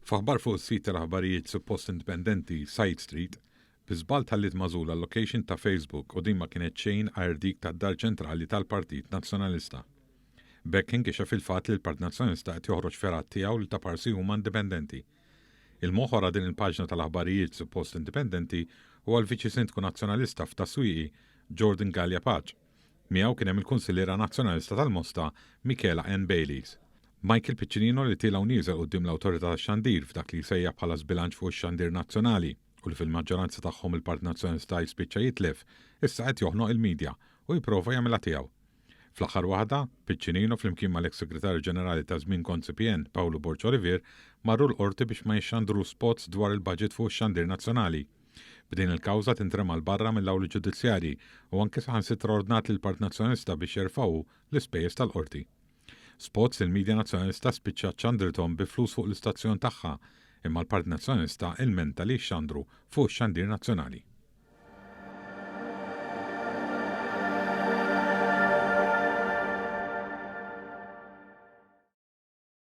F'aħbar fuq is-sit tal-aħbarijiet suppost indipendenti Side Street, biżball tallit magħżula l-location ta' Facebook u din ma kienet xejn għajr dik tad-dar ċentrali tal-Partit Nazzjonalista. Bekk inkixef fil-fatt li l-Partit Nazzjonalista qed joħroġ ferat tiegħu li ta' parsi huma indipendenti. Il-moħħora din il-paġna tal-aħbarijiet suppost indipendenti huwa l-Viċi Sindku Nazzjonalista f'Taswieqi Jordan Gallia Paċ. Miegħu kien hemm il-Kunsilliera Nazzjonalista tal-Mosta Michela N. Baileys. Michael Piccinino li tilaw nieżel quddiem l-awtorità tax-xandir f'dak li jsejjaħ bħala żbilanċ fuq ix-xandir nazzjonali u li fil-maġġoranza tagħhom il-Partit Nazzjonalista jispiċċa jitlef, issa qed joħnoq il-midja u jipprova jagħmilha tiegħu. Fl-aħħar waħda, Piccinino flimkien mal-eks Segretarju Ġenerali ta' żmien Konsipjen Paolo Borġ Olivier marru l-qorti biex ma jixxandru spots dwar il-budget fuq ix-xandir nazzjonali. B'din il-kawża tintrema l-barra mill-awli ġudizzjarji u anke saħansitra ordnat lill-Partit Nazzjonalista biex jerfgħu l-ispejjeż tal-qorti. Spots il-Midja Nazzjonalista spiċċat ċandrithom bi flus fuq l-istazzjon tagħha, imma l-Partit Nazzjonalista ilmenta li xxandru fuq ix-xandir nazzjonali.